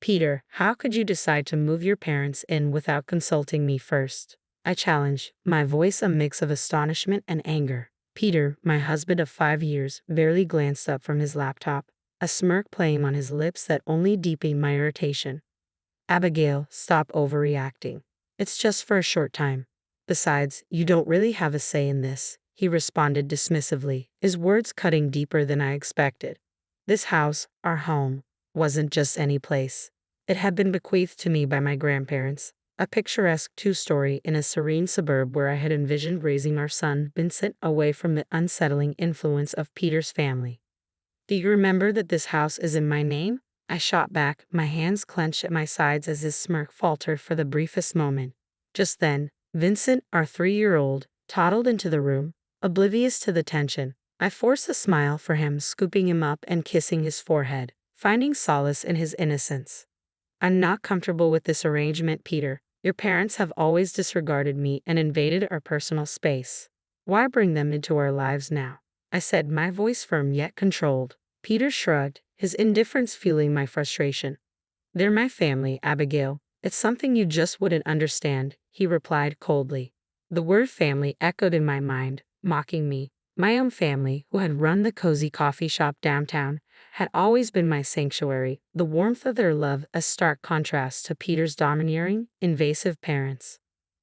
Peter, how could you decide to move your parents in without consulting me first? I challenged, my voice a mix of astonishment and anger. Peter, my husband of 5 years, barely glanced up from his laptop, a smirk playing on his lips that only deepened my irritation. Abigail, stop overreacting. It's just for a short time. Besides, you don't really have a say in this, he responded dismissively, his words cutting deeper than I expected. This house, our home, wasn't just any place. It had been bequeathed to me by my grandparents, a picturesque two-story in a serene suburb where I had envisioned raising our son, Vincent, away from the unsettling influence of Peter's family. Do you remember that this house is in my name? I shot back, my hands clenched at my sides as his smirk faltered for the briefest moment. Just then, Vincent, our 3-year-old, toddled into the room, oblivious to the tension. I forced a smile for him, scooping him up and kissing his forehead, finding solace in his innocence. I'm not comfortable with this arrangement, Peter. Your parents have always disregarded me and invaded our personal space. Why bring them into our lives now? I said, my voice firm yet controlled. Peter shrugged, his indifference fueling my frustration. They're my family, Abigail. It's something you just wouldn't understand, he replied coldly. The word family echoed in my mind, mocking me. My own family, who had run the cozy coffee shop downtown, had always been my sanctuary, the warmth of their love a stark contrast to Peter's domineering, invasive parents.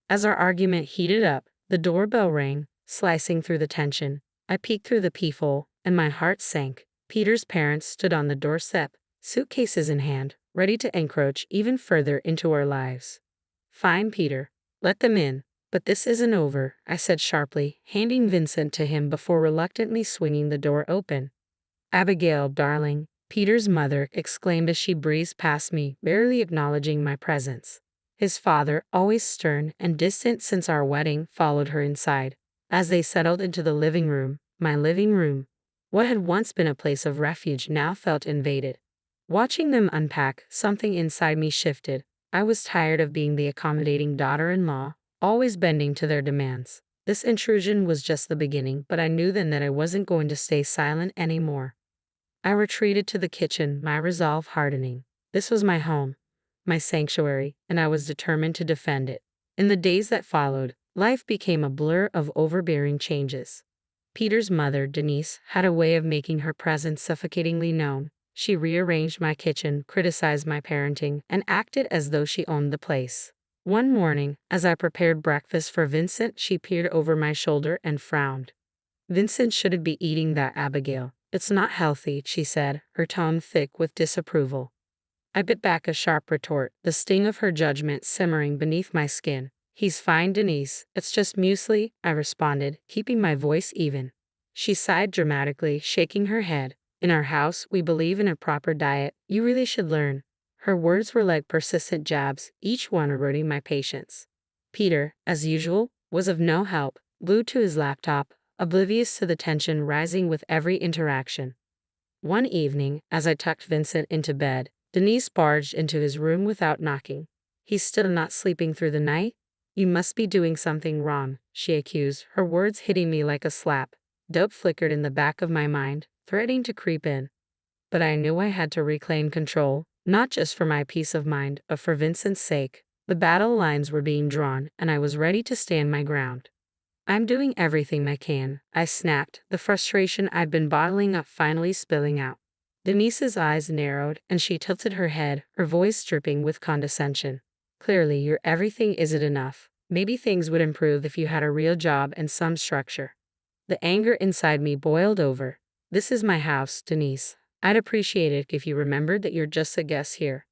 As our argument heated up, the doorbell rang, slicing through the tension. I peeked through the peephole, and my heart sank. Peter's parents stood on the doorstep, suitcases in hand, ready to encroach even further into our lives. Fine, Peter. Let them in. But this isn't over, I said sharply, handing Vincent to him before reluctantly swinging the door open. Abigail, darling, Peter's mother exclaimed as she breezed past me, barely acknowledging my presence. His father, always stern and distant since our wedding, followed her inside. As they settled into the living room, my living room, what had once been a place of refuge now felt invaded. Watching them unpack, something inside me shifted. I was tired of being the accommodating daughter-in-law, always bending to their demands. This intrusion was just the beginning, but I knew then that I wasn't going to stay silent anymore. I retreated to the kitchen, my resolve hardening. This was my home, my sanctuary, and I was determined to defend it. In the days that followed, life became a blur of overbearing changes. Peter's mother, Denise, had a way of making her presence suffocatingly known. She rearranged my kitchen, criticized my parenting, and acted as though she owned the place. One morning, as I prepared breakfast for Vincent, she peered over my shoulder and frowned. Vincent shouldn't be eating that, Abigail. It's not healthy, she said, her tone thick with disapproval. I bit back a sharp retort, the sting of her judgment simmering beneath my skin. He's fine, Denise. It's just muesli, I responded, keeping my voice even. She sighed dramatically, shaking her head. In our house, we believe in a proper diet. You really should learn. Her words were like persistent jabs, each one eroding my patience. Peter, as usual, was of no help, glued to his laptop, oblivious to the tension rising with every interaction. One evening, as I tucked Vincent into bed, Denise barged into his room without knocking. He's still not sleeping through the night? You must be doing something wrong, she accused, her words hitting me like a slap. Doubt flickered in the back of my mind, threatening to creep in. But I knew I had to reclaim control, not just for my peace of mind, but for Vincent's sake. The battle lines were being drawn, and I was ready to stand my ground. I'm doing everything I can, I snapped, the frustration I'd been bottling up finally spilling out. Denise's eyes narrowed, and she tilted her head, her voice dripping with condescension. Clearly, your everything isn't enough. Maybe things would improve if you had a real job and some structure. The anger inside me boiled over. This is my house, Denise. I'd appreciate it if you remembered that you're just a guest here.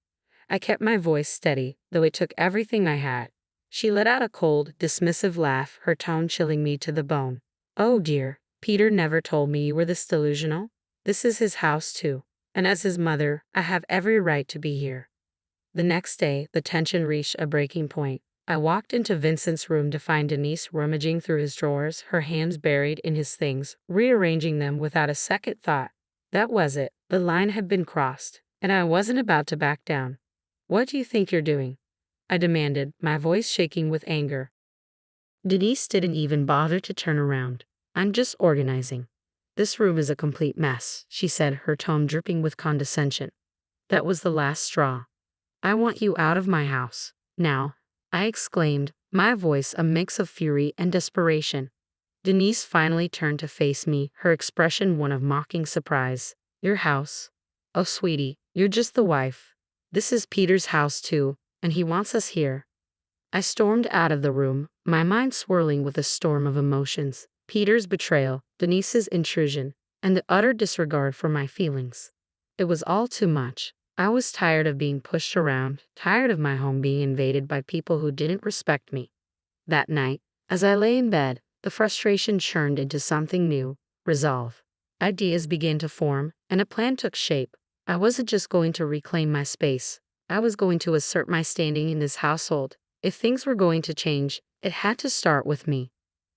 I kept my voice steady, though it took everything I had. She let out a cold, dismissive laugh, her tone chilling me to the bone. Oh dear, Peter never told me you were this delusional. This is his house too, and as his mother, I have every right to be here. The next day, the tension reached a breaking point. I walked into Vincent's room to find Denise rummaging through his drawers, her hands buried in his things, rearranging them without a second thought. That was it. The line had been crossed, and I wasn't about to back down. What do you think you're doing? I demanded, my voice shaking with anger. Denise didn't even bother to turn around. I'm just organizing. This room is a complete mess, she said, her tone dripping with condescension. That was the last straw. I want you out of my house. Now, I exclaimed, my voice a mix of fury and desperation. Denise finally turned to face me, her expression one of mocking surprise. Your house? Oh, sweetie, you're just the wife. This is Peter's house too, and he wants us here. I stormed out of the room, my mind swirling with a storm of emotions. Peter's betrayal, Denise's intrusion, and the utter disregard for my feelings. It was all too much. I was tired of being pushed around, tired of my home being invaded by people who didn't respect me. That night, as I lay in bed, the frustration churned into something new, resolve. Ideas began to form, and a plan took shape. I wasn't just going to reclaim my space. I was going to assert my standing in this household. If things were going to change, it had to start with me.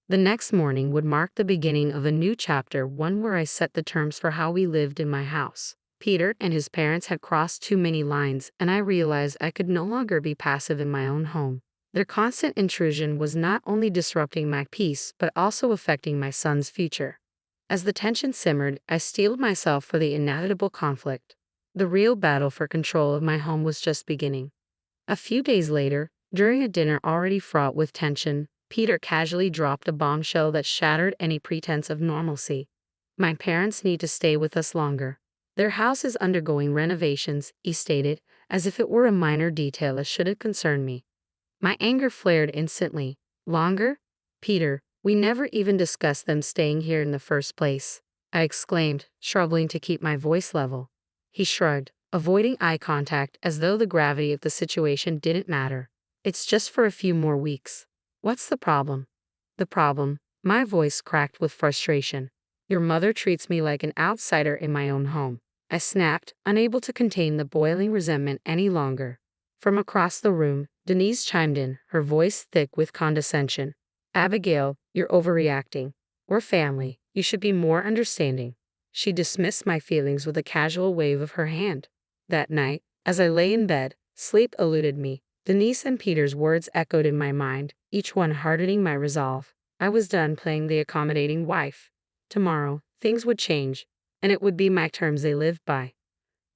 The next morning would mark the beginning of a new chapter, one where I set the terms for how we lived in my house. Peter and his parents had crossed too many lines, and I realized I could no longer be passive in my own home. Their constant intrusion was not only disrupting my peace, but also affecting my son's future. As the tension simmered, I steeled myself for the inevitable conflict. The real battle for control of my home was just beginning. A few days later, during a dinner already fraught with tension, Peter casually dropped a bombshell that shattered any pretense of normalcy. My parents need to stay with us longer. Their house is undergoing renovations, he stated, as if it were a minor detail that shouldn't concern me. My anger flared instantly. Longer? Peter, we never even discussed them staying here in the first place, I exclaimed, struggling to keep my voice level. He shrugged, avoiding eye contact as though the gravity of the situation didn't matter. It's just for a few more weeks. What's the problem? The problem? My voice cracked with frustration. Your mother treats me like an outsider in my own home. I snapped, unable to contain the boiling resentment any longer. From across the room, Denise chimed in, her voice thick with condescension. Abigail, you're overreacting. We're family. You should be more understanding. She dismissed my feelings with a casual wave of her hand. That night, as I lay in bed, sleep eluded me. Denise and Peter's words echoed in my mind, each one hardening my resolve. I was done playing the accommodating wife. Tomorrow, things would change, and it would be my terms they lived by.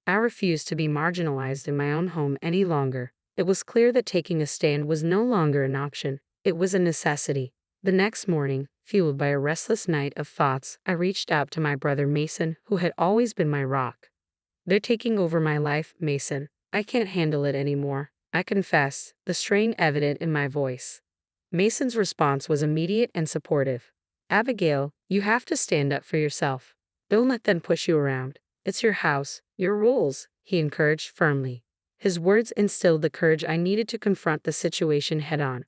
I refused to be marginalized in my own home any longer. It was clear that taking a stand was no longer an option, it was a necessity. The next morning, fueled by a restless night of thoughts, I reached out to my brother Mason, who had always been my rock. They're taking over my life, Mason. I can't handle it anymore, I confessed, the strain evident in my voice. Mason's response was immediate and supportive. Abigail, you have to stand up for yourself. Don't let them push you around. It's your house, your rules, he encouraged firmly. His words instilled the courage I needed to confront the situation head-on.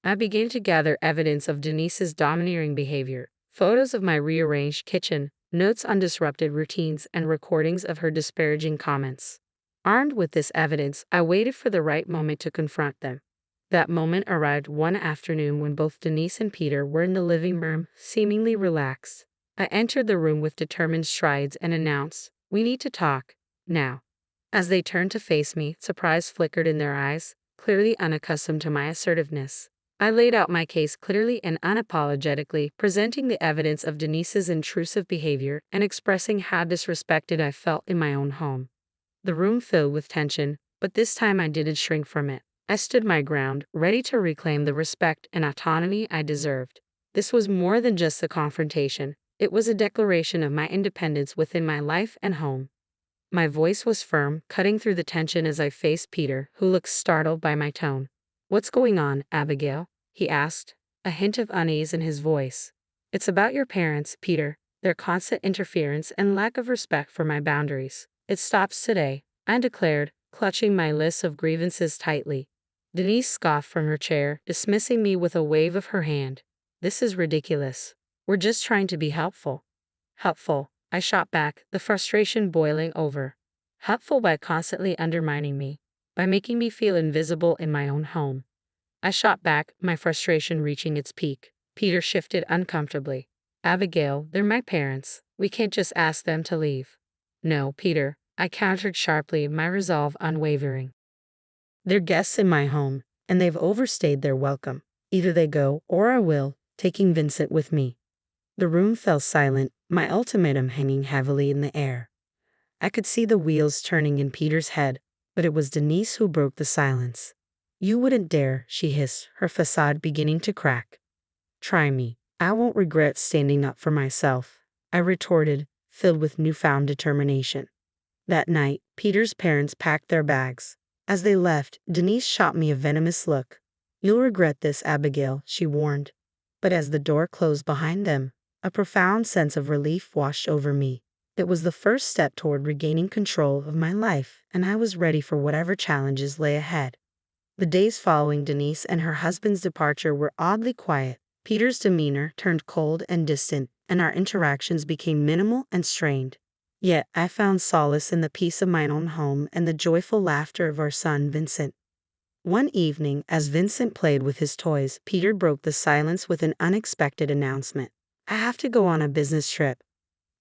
I began to gather evidence of Denise's domineering behavior, photos of my rearranged kitchen, notes on disrupted routines, and recordings of her disparaging comments. Armed with this evidence, I waited for the right moment to confront them. That moment arrived one afternoon when both Denise and Peter were in the living room, seemingly relaxed. I entered the room with determined strides and announced, "We need to talk, now." As they turned to face me, surprise flickered in their eyes, clearly unaccustomed to my assertiveness. I laid out my case clearly and unapologetically, presenting the evidence of Denise's intrusive behavior and expressing how disrespected I felt in my own home. The room filled with tension, but this time I didn't shrink from it. I stood my ground, ready to reclaim the respect and autonomy I deserved. This was more than just a confrontation. It was a declaration of my independence within my life and home. My voice was firm, cutting through the tension as I faced Peter, who looked startled by my tone. "What's going on, Abigail?" he asked, a hint of unease in his voice. "It's about your parents, Peter, their constant interference and lack of respect for my boundaries. It stops today," I declared, clutching my list of grievances tightly. Denise scoffed from her chair, dismissing me with a wave of her hand. "This is ridiculous. We're just trying to be helpful." "Helpful," I shot back, the frustration boiling over. "Helpful by constantly undermining me, by making me feel invisible in my own home." I shot back, my frustration reaching its peak. Peter shifted uncomfortably. "Abigail, they're my parents. We can't just ask them to leave." "No, Peter," I countered sharply, my resolve unwavering. "They're guests in my home, and they've overstayed their welcome. Either they go, or I will, taking Vincent with me." The room fell silent, my ultimatum hanging heavily in the air. I could see the wheels turning in Peter's head, But it was Denise who broke the silence. "You wouldn't dare," she hissed, her facade beginning to crack. "Try me. I won't regret standing up for myself," I retorted, filled with newfound determination. That night, Peter's parents packed their bags. As they left, Denise shot me a venomous look. "You'll regret this, Abigail," she warned. But as the door closed behind them, a profound sense of relief washed over me. It was the first step toward regaining control of my life, and I was ready for whatever challenges lay ahead. The days following Denise and her husband's departure were oddly quiet. Peter's demeanor turned cold and distant, and our interactions became minimal and strained. Yet I found solace in the peace of my own home and the joyful laughter of our son Vincent. One evening, as Vincent played with his toys, Peter broke the silence with an unexpected announcement. "I have to go on a business trip."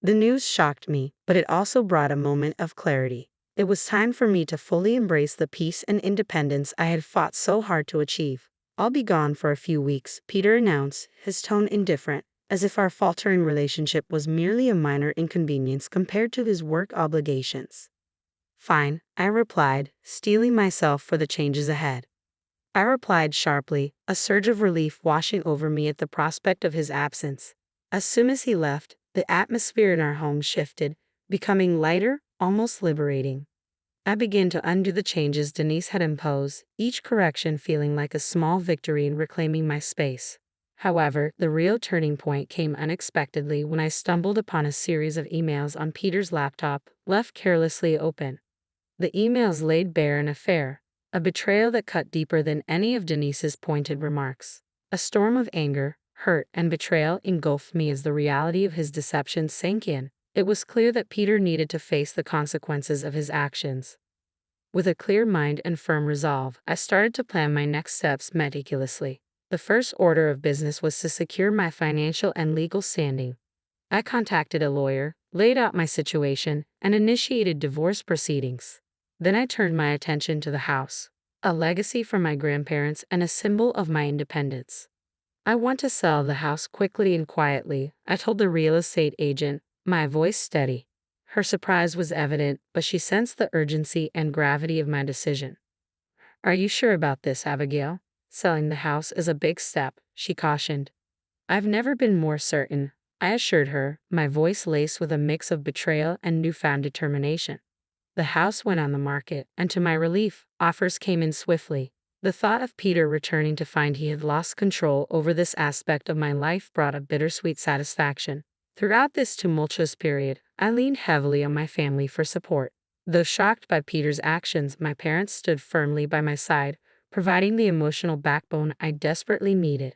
The news shocked me, but it also brought a moment of clarity. It was time for me to fully embrace the peace and independence I had fought so hard to achieve. "I'll be gone for a few weeks," Peter announced, his tone indifferent, as if our faltering relationship was merely a minor inconvenience compared to his work obligations. "Fine," I replied, steeling myself for the changes ahead. I replied sharply, a surge of relief washing over me at the prospect of his absence. As soon as he left, the atmosphere in our home shifted, becoming lighter, almost liberating. I began to undo the changes Denise had imposed, each correction feeling like a small victory in reclaiming my space. However, the real turning point came unexpectedly when I stumbled upon a series of emails on Peter's laptop, left carelessly open. The emails laid bare an affair, a betrayal that cut deeper than any of Denise's pointed remarks. A storm of anger, hurt, and betrayal engulfed me as the reality of his deception sank in. It was clear that Peter needed to face the consequences of his actions. With a clear mind and firm resolve, I started to plan my next steps meticulously. The first order of business was to secure my financial and legal standing. I contacted a lawyer, laid out my situation, and initiated divorce proceedings. Then I turned my attention to the house, a legacy from my grandparents and a symbol of my independence. "I want to sell the house quickly and quietly," I told the real estate agent, my voice steady. Her surprise was evident, but she sensed the urgency and gravity of my decision. "Are you sure about this, Abigail? Selling the house is a big step," she cautioned. "I've never been more certain," I assured her, my voice laced with a mix of betrayal and newfound determination. The house went on the market, and to my relief, offers came in swiftly. The thought of Peter returning to find he had lost control over this aspect of my life brought a bittersweet satisfaction. Throughout this tumultuous period, I leaned heavily on my family for support. Though shocked by Peter's actions, my parents stood firmly by my side, providing the emotional backbone I desperately needed.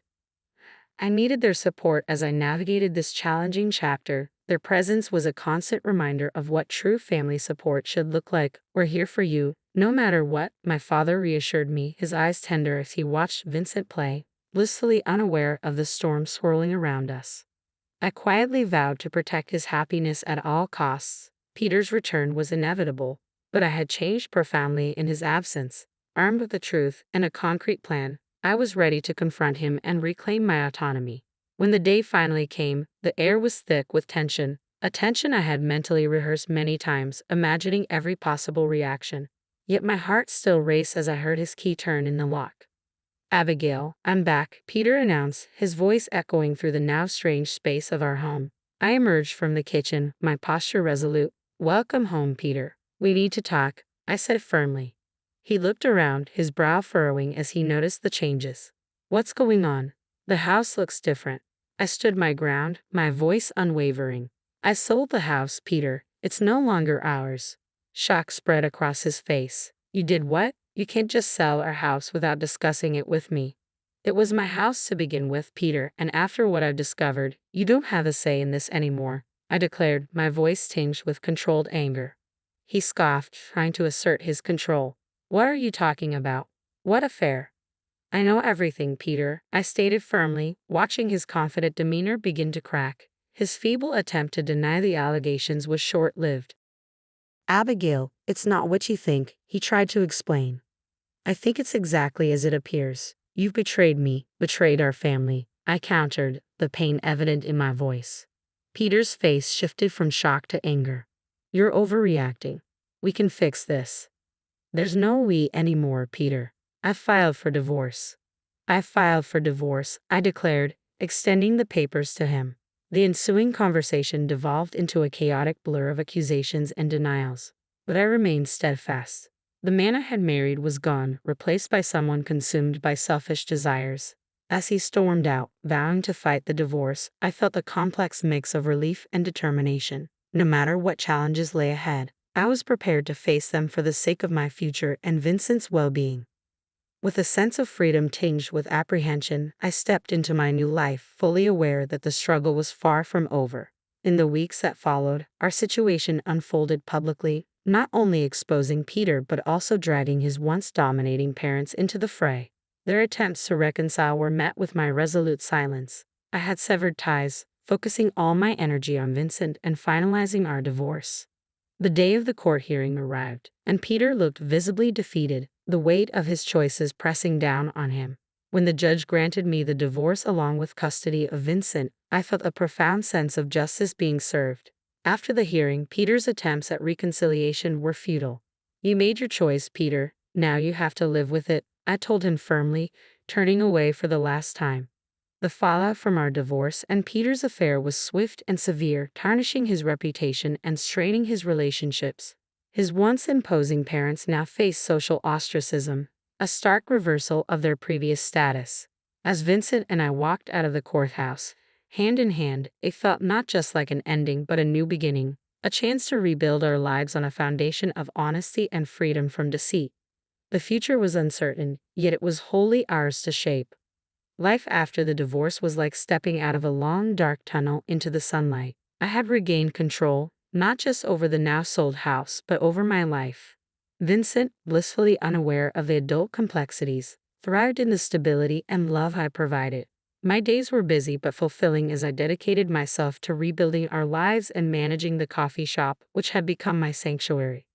I needed their support as I navigated this challenging chapter. Their presence was a constant reminder of what true family support should look like. "We're here for you, no matter what," my father reassured me, his eyes tender as he watched Vincent play, blissfully unaware of the storm swirling around us. I quietly vowed to protect his happiness at all costs. Peter's return was inevitable, but I had changed profoundly in his absence. Armed with the truth and a concrete plan, I was ready to confront him and reclaim my autonomy. When the day finally came, the air was thick with tension, a tension I had mentally rehearsed many times, imagining every possible reaction. Yet my heart still raced as I heard his key turn in the lock. "Abigail, I'm back," Peter announced, his voice echoing through the now strange space of our home. I emerged from the kitchen, my posture resolute. "Welcome home, Peter. We need to talk," I said firmly. He looked around, his brow furrowing as he noticed the changes. "What's going on? The house looks different." I stood my ground, my voice unwavering. "I sold the house, Peter. It's no longer ours." Shock spread across his face. "You did what? You can't just sell our house without discussing it with me." "It was my house to begin with, Peter, and after what I've discovered, you don't have a say in this anymore," I declared, my voice tinged with controlled anger. He scoffed, trying to assert his control. "What are you talking about? What affair?" "I know everything, Peter," I stated firmly, watching his confident demeanor begin to crack. His feeble attempt to deny the allegations was short-lived. "Abigail, it's not what you think," he tried to explain. "I think it's exactly as it appears. You've betrayed me, betrayed our family," I countered, the pain evident in my voice. Peter's face shifted from shock to anger. "You're overreacting. We can fix this." There's no we anymore, Peter. I filed for divorce. I filed for divorce, I declared, extending the papers to him. The ensuing conversation devolved into a chaotic blur of accusations and denials, but I remained steadfast. The man I had married was gone, replaced by someone consumed by selfish desires. As he stormed out, vowing to fight the divorce, I felt a complex mix of relief and determination. No matter what challenges lay ahead, I was prepared to face them for the sake of my future and Vincent's well-being. With a sense of freedom tinged with apprehension, I stepped into my new life, fully aware that the struggle was far from over. In the weeks that followed, our situation unfolded publicly, not only exposing Peter but also dragging his once dominating parents into the fray. Their attempts to reconcile were met with my resolute silence. I had severed ties, focusing all my energy on Vincent and finalizing our divorce. The day of the court hearing arrived, and Peter looked visibly defeated, the weight of his choices pressing down on him. When the judge granted me the divorce along with custody of Vincent, I felt a profound sense of justice being served. After the hearing, Peter's attempts at reconciliation were futile. "You made your choice, Peter. Now you have to live with it," I told him firmly, turning away for the last time. The fallout from our divorce and Peter's affair was swift and severe, tarnishing his reputation and straining his relationships. His once imposing parents now faced social ostracism, a stark reversal of their previous status. As Vincent and I walked out of the courthouse, hand in hand, it felt not just like an ending but a new beginning, a chance to rebuild our lives on a foundation of honesty and freedom from deceit. The future was uncertain, yet it was wholly ours to shape. Life after the divorce was like stepping out of a long, dark tunnel into the sunlight. I had regained control, not just over the now sold house, but over my life. Vincent, blissfully unaware of the adult complexities, thrived in the stability and love I provided. My days were busy but fulfilling as I dedicated myself to rebuilding our lives and managing the coffee shop, which had become my sanctuary.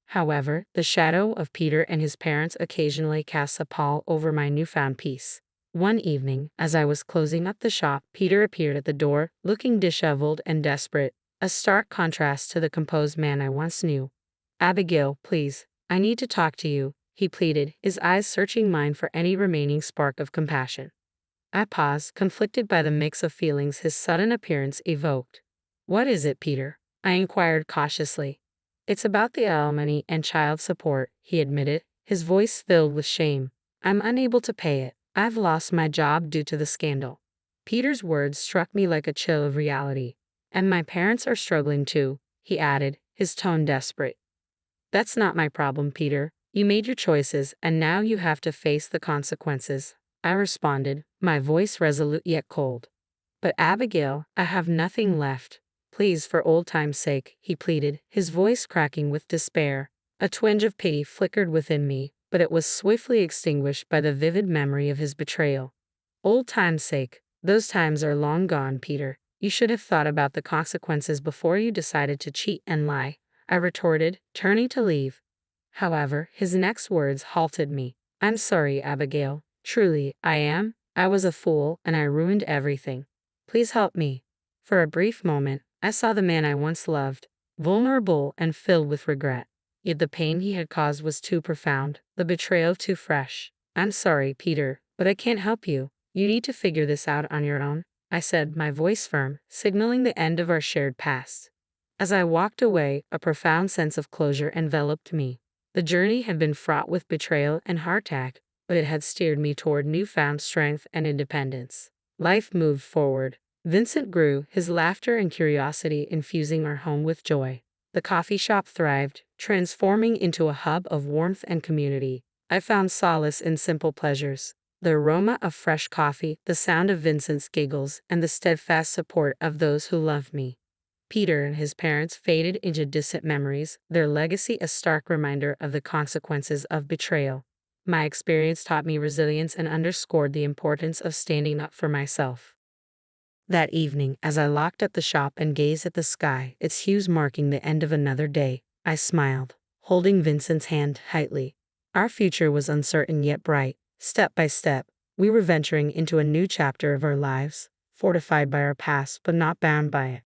However, the shadow of Peter and his parents occasionally cast a pall over my newfound peace. One evening, as I was closing up the shop, Peter appeared at the door, looking disheveled and desperate, a stark contrast to the composed man I once knew. "Abigail, please, I need to talk to you," he pleaded, his eyes searching mine for any remaining spark of compassion. I paused, conflicted by the mix of feelings his sudden appearance evoked. "What is it, Peter?" I inquired cautiously. "It's about the alimony and child support," he admitted, his voice filled with shame. "I'm unable to pay it. I've lost my job due to the scandal." Peter's words struck me like a chill of reality. "And my parents are struggling too," he added, his tone desperate. "That's not my problem, Peter. You made your choices, and now you have to face the consequences," I responded, my voice resolute yet cold. "But Abigail, I have nothing left. Please, for old time's sake," he pleaded, his voice cracking with despair. A twinge of pity flickered within me, but it was swiftly extinguished by the vivid memory of his betrayal. "Old time's sake, those times are long gone, Peter. You should have thought about the consequences before you decided to cheat and lie," I retorted, turning to leave. However, his next words halted me. "I'm sorry, Abigail. Truly, I am. I was a fool, and I ruined everything. Please help me." For a brief moment, I saw the man I once loved, vulnerable and filled with regret. Yet the pain he had caused was too profound, the betrayal too fresh. "I'm sorry, Peter, but I can't help you. You need to figure this out on your own," I said, my voice firm, signaling the end of our shared past. As I walked away, a profound sense of closure enveloped me. The journey had been fraught with betrayal and heartache, but it had steered me toward newfound strength and independence. Life moved forward. Vincent grew, his laughter and curiosity infusing our home with joy. The coffee shop thrived, transforming into a hub of warmth and community. I found solace in simple pleasures: the aroma of fresh coffee, the sound of Vincent's giggles, and the steadfast support of those who loved me. Peter and his parents faded into distant memories, their legacy a stark reminder of the consequences of betrayal. My experience taught me resilience and underscored the importance of standing up for myself. That evening, as I locked up the shop and gazed at the sky, its hues marking the end of another day, I smiled, holding Vincent's hand tightly. Our future was uncertain yet bright. Step by step, we were venturing into a new chapter of our lives, fortified by our past but not bound by it.